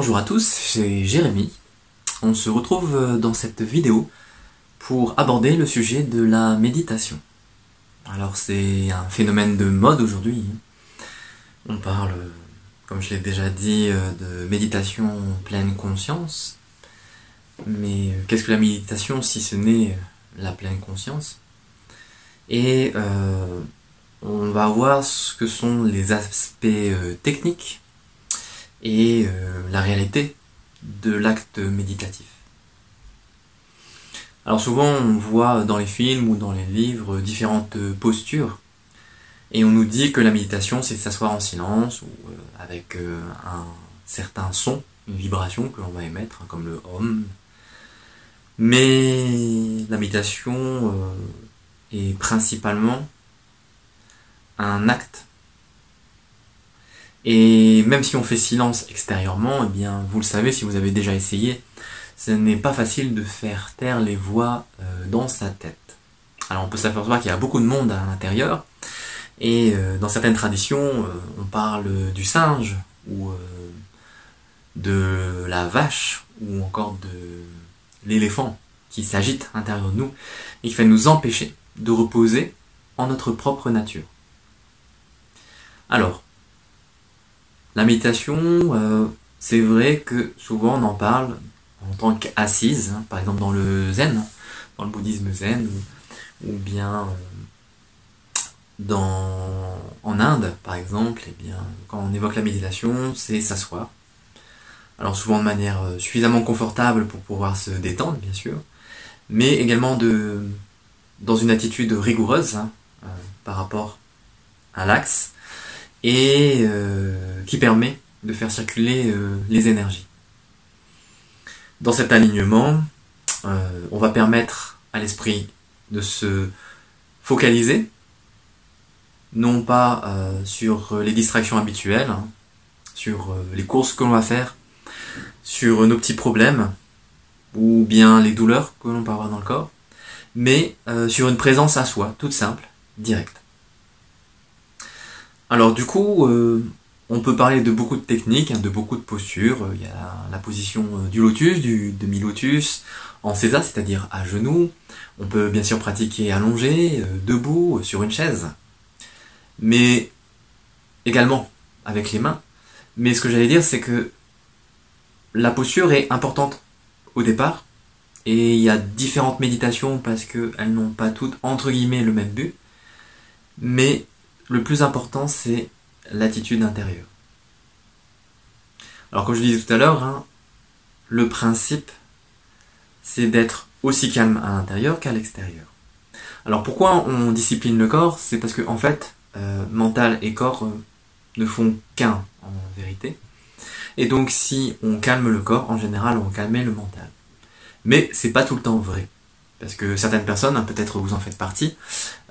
Bonjour à tous, c'est Jérémy. On se retrouve dans cette vidéo pour aborder le sujet de la méditation. Alors c'est un phénomène de mode aujourd'hui. On parle, comme je l'ai déjà dit, de méditation pleine conscience. Mais qu'est-ce que la méditation si ce n'est la pleine conscience? Et on va voir ce que sont les aspects techniques et la réalité de l'acte méditatif. Alors souvent on voit dans les films ou dans les livres différentes postures et on nous dit que la méditation c'est s'asseoir en silence ou avec un certain son, une vibration que l'on va émettre comme le Om. Mais la méditation est principalement un acte. Et même si on fait silence extérieurement, eh bien, vous le savez si vous avez déjà essayé, ce n'est pas facile de faire taire les voix dans sa tête. Alors on peut s'apercevoir qu'il y a beaucoup de monde à l'intérieur, et dans certaines traditions, on parle du singe, ou de la vache, ou encore de l'éléphant qui s'agite à l'intérieur de nous, et qui fait nous empêcher de reposer en notre propre nature. Alors, la méditation, c'est vrai que souvent on en parle en tant qu'assise, par exemple dans le zen, dans le bouddhisme zen, ou bien en Inde par exemple, et bien, quand on évoque la méditation, c'est s'asseoir. Alors souvent de manière suffisamment confortable pour pouvoir se détendre bien sûr, mais également dans une attitude rigoureuse par rapport à l'axe, et qui permet de faire circuler les énergies. Dans cet alignement, on va permettre à l'esprit de se focaliser, non pas sur les distractions habituelles, sur les courses que l'on va faire, sur nos petits problèmes, ou bien les douleurs que l'on peut avoir dans le corps, mais sur une présence à soi, toute simple, directe. Alors du coup, on peut parler de beaucoup de techniques, de beaucoup de postures. Il y a la position du lotus, du demi-lotus, en sesa, c'est-à-dire à genoux. On peut bien sûr pratiquer allongé, debout, sur une chaise, mais également avec les mains. Mais ce que j'allais dire, c'est que la posture est importante au départ, et il y a différentes méditations parce qu'elles n'ont pas toutes, entre guillemets, le même but, mais le plus important, c'est l'attitude intérieure. Alors, comme je disais tout à l'heure, le principe, c'est d'être aussi calme à l'intérieur qu'à l'extérieur. Alors, pourquoi on discipline le corps? C'est parce que, en fait, mental et corps ne font qu'un, en vérité. Et donc, si on calme le corps, en général, on calme le mental. Mais c'est pas tout le temps vrai. Parce que certaines personnes, peut-être vous en faites partie,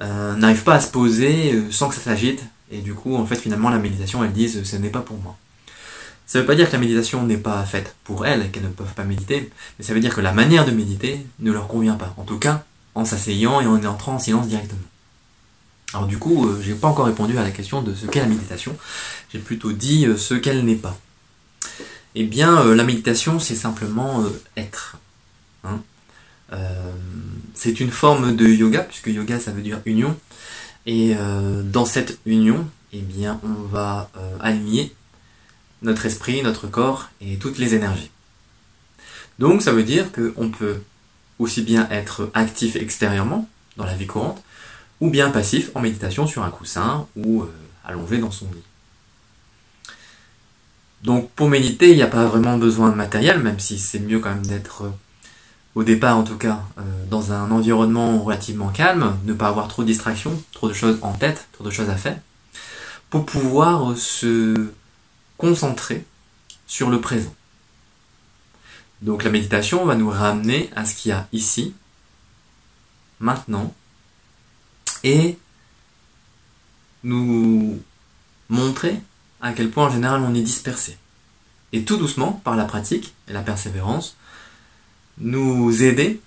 n'arrivent pas à se poser sans que ça s'agite, et du coup, en fait, finalement, la méditation, elles disent « ce n'est pas pour moi ». Ça ne veut pas dire que la méditation n'est pas faite pour elles, et qu'elles ne peuvent pas méditer, mais ça veut dire que la manière de méditer ne leur convient pas. En tout cas, en s'asseyant et en entrant en silence directement. Alors du coup, j'ai pas encore répondu à la question de ce qu'est la méditation, j'ai plutôt dit ce qu'elle n'est pas. Eh bien, la méditation, c'est simplement être. C'est une forme de yoga, puisque yoga ça veut dire union, et dans cette union, eh bien, on va aligner notre esprit, notre corps et toutes les énergies. Donc ça veut dire qu'on peut aussi bien être actif extérieurement, dans la vie courante, ou bien passif en méditation sur un coussin ou allongé dans son lit. Donc pour méditer, il n'y a pas vraiment besoin de matériel, même si c'est mieux quand même d'être au départ en tout cas, dans un environnement relativement calme, ne pas avoir trop de distractions, trop de choses en tête, trop de choses à faire, pour pouvoir se concentrer sur le présent. Donc la méditation va nous ramener à ce qu'il y a ici, maintenant, et nous montrer à quel point en général on est dispersé. Et tout doucement, par la pratique et la persévérance, nous aider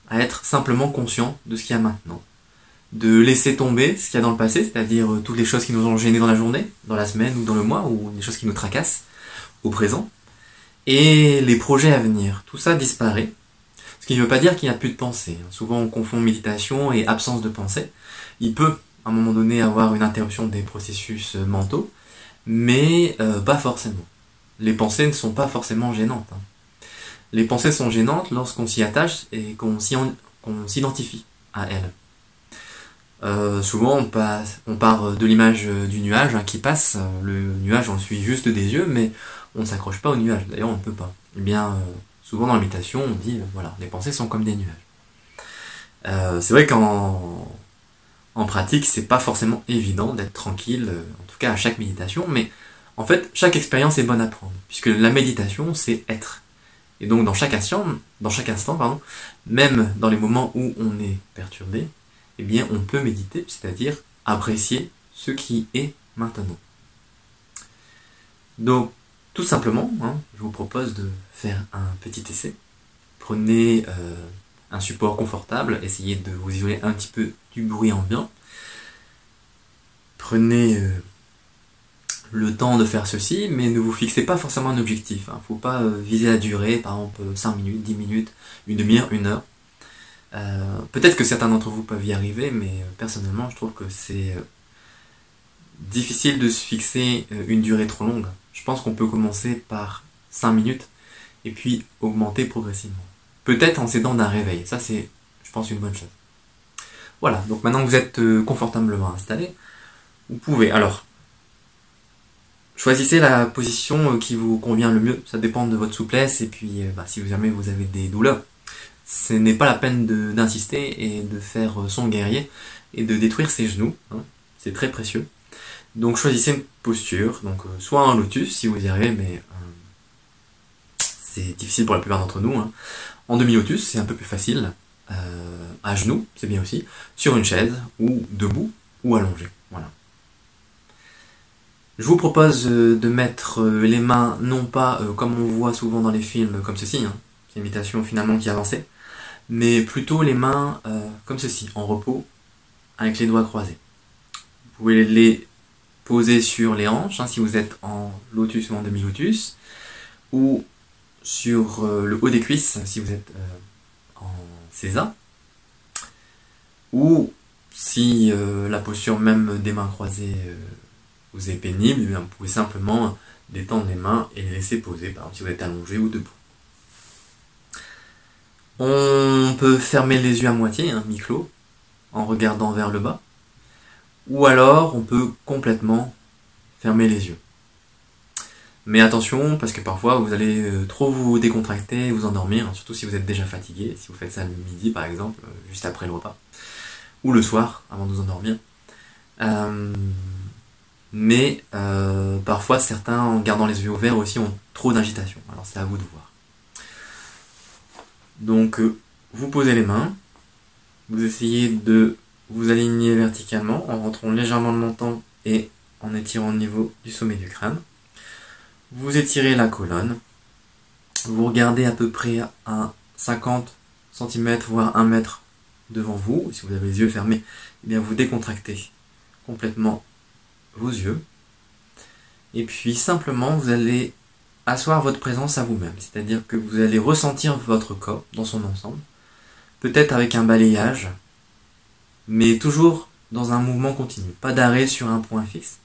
à être simplement conscients de ce qu'il y a maintenant. De laisser tomber ce qu'il y a dans le passé, c'est-à-dire toutes les choses qui nous ont gênés dans la journée, dans la semaine ou dans le mois, ou des choses qui nous tracassent au présent, et les projets à venir. Tout ça disparaît. Ce qui ne veut pas dire qu'il n'y a plus de pensée. Souvent on confond méditation et absence de pensée. Il peut à un moment donné avoir une interruption des processus mentaux, mais pas forcément. Les pensées ne sont pas forcément gênantes. Les pensées sont gênantes lorsqu'on s'y attache et qu'on s'identifie à elles. Souvent on part de l'image du nuage qui passe. Le nuage on le suit juste des yeux, mais on ne s'accroche pas au nuage. D'ailleurs on ne peut pas. Eh bien, souvent dans la méditation on dit voilà, les pensées sont comme des nuages. C'est vrai qu'en pratique c'est pas forcément évident d'être tranquille, en tout cas à chaque méditation, mais en fait chaque expérience est bonne à prendre, puisque la méditation c'est être. Et donc dans chaque instant, pardon, même dans les moments où on est perturbé, eh bien on peut méditer, c'est-à-dire apprécier ce qui est maintenant. Donc tout simplement, je vous propose de faire un petit essai. Prenez un support confortable, essayez de vous isoler un petit peu du bruit ambiant. Prenez le temps de faire ceci, mais ne vous fixez pas forcément un objectif. Faut pas viser la durée, par exemple 5 minutes, 10 minutes, une demi-heure, une heure. Peut-être que certains d'entre vous peuvent y arriver, mais personnellement je trouve que c'est difficile de se fixer une durée trop longue. Je pense qu'on peut commencer par 5 minutes et puis augmenter progressivement. Peut-être en s'aidant d'un réveil, ça c'est, je pense, une bonne chose. Voilà, donc maintenant que vous êtes confortablement installé, vous pouvez, alors, choisissez la position qui vous convient le mieux, ça dépend de votre souplesse, et puis si jamais vous avez des douleurs, ce n'est pas la peine d'insister et de faire son guerrier et de détruire ses genoux, c'est très précieux. Donc choisissez une posture, donc soit un lotus si vous y arrivez, mais c'est difficile pour la plupart d'entre nous. En demi-lotus, c'est un peu plus facile. À genoux, c'est bien aussi. Sur une chaise, ou debout, ou allongé. Voilà. Je vous propose de mettre les mains, non pas comme on voit souvent dans les films, comme ceci, c'est une imitation finalement qui est avancée, mais plutôt les mains comme ceci, en repos, avec les doigts croisés. Vous pouvez les poser sur les hanches, si vous êtes en lotus ou en demi-lotus, ou sur le haut des cuisses, si vous êtes en César, ou si la posture même des mains croisées vous est pénible, vous pouvez simplement détendre les mains et les laisser poser, par exemple si vous êtes allongé ou debout. On peut fermer les yeux à moitié, mi-clos, en regardant vers le bas, ou alors on peut complètement fermer les yeux. Mais attention, parce que parfois vous allez trop vous décontracter, vous endormir, surtout si vous êtes déjà fatigué, si vous faites ça le midi par exemple, juste après le repas, ou le soir, avant de vous endormir. Mais parfois certains, en gardant les yeux ouverts aussi, ont trop d'agitation. Alors c'est à vous de voir. Donc vous posez les mains, vous essayez de vous aligner verticalement en rentrant légèrement le menton et en étirant au niveau du sommet du crâne. Vous étirez la colonne, vous regardez à peu près à 50 cm voire 1 mètre devant vous. Si vous avez les yeux fermés, eh bien vous décontractez complètement vos yeux. Et puis simplement vous allez asseoir votre présence à vous-même, c'est-à-dire que vous allez ressentir votre corps dans son ensemble, peut-être avec un balayage, mais toujours dans un mouvement continu, pas d'arrêt sur un point fixe.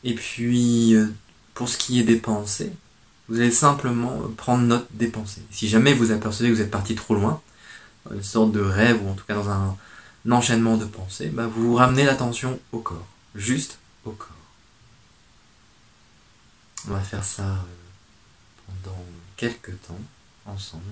Et puis pour ce qui est des pensées, vous allez simplement prendre note des pensées. Si jamais vous apercevez que vous êtes parti trop loin, une sorte de rêve, ou en tout cas dans un enchaînement de pensées, vous ramenez l'attention au corps, juste au corps. On va faire ça pendant quelques temps, ensemble.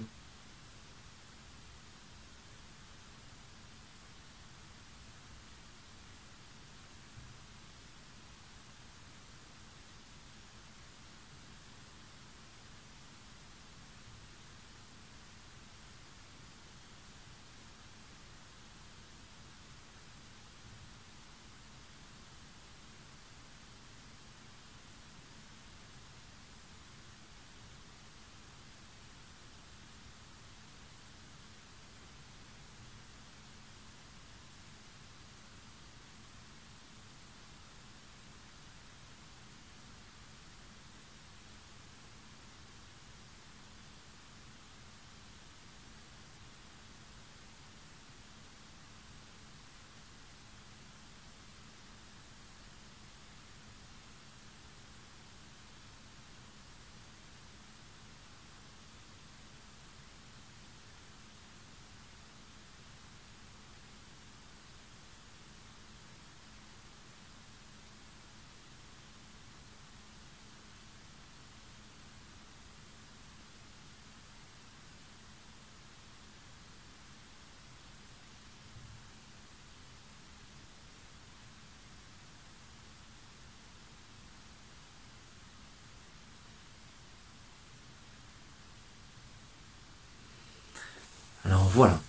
voilà.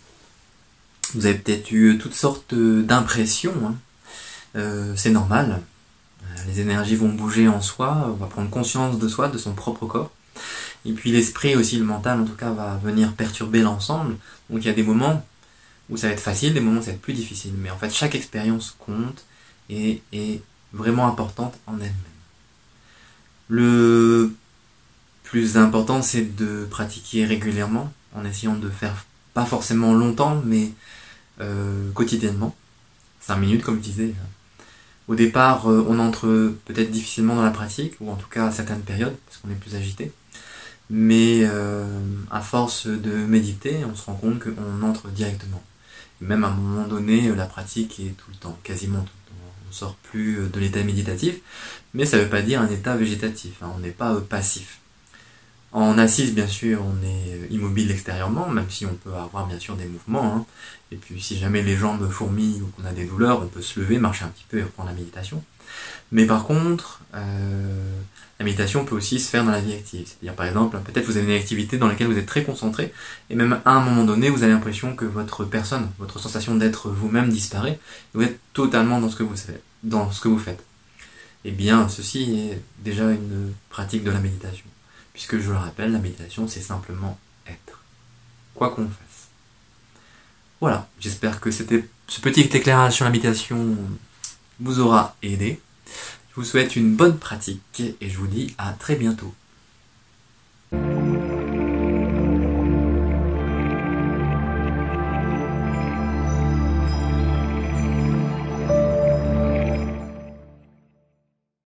Vous avez peut-être eu toutes sortes d'impressions, hein. C'est normal. Les énergies vont bouger en soi, on va prendre conscience de soi, de son propre corps. Et puis l'esprit aussi, le mental en tout cas, va venir perturber l'ensemble. Donc il y a des moments où ça va être facile, des moments où ça va être plus difficile. Mais en fait, chaque expérience compte et est vraiment importante en elle-même. Le plus important, c'est de pratiquer régulièrement, en essayant de faire pas forcément longtemps, mais quotidiennement. 5 minutes, comme je disais. Au départ, on entre peut-être difficilement dans la pratique, ou en tout cas à certaines périodes, parce qu'on est plus agité. Mais à force de méditer, on se rend compte qu'on entre directement. Et même à un moment donné, la pratique est tout le temps, quasiment tout le temps. On ne sort plus de l'état méditatif, mais ça ne veut pas dire un état végétatif, hein. On n'est pas passif. En assise, bien sûr, on est immobile extérieurement, même si on peut avoir bien sûr des mouvements, hein. Et puis si jamais les jambes fourmillent ou qu'on a des douleurs, on peut se lever, marcher un petit peu et reprendre la méditation. Mais par contre, la méditation peut aussi se faire dans la vie active. C'est-à-dire par exemple, peut-être vous avez une activité dans laquelle vous êtes très concentré, et même à un moment donné, vous avez l'impression que votre personne, votre sensation d'être vous-même disparaît, et vous êtes totalement dans ce que vous faites. Eh bien, ceci est déjà une pratique de la méditation. Puisque je le rappelle, la méditation, c'est simplement être. Quoi qu'on fasse. Voilà, j'espère que ce petit éclairage sur la méditation vous aura aidé. Je vous souhaite une bonne pratique et je vous dis à très bientôt.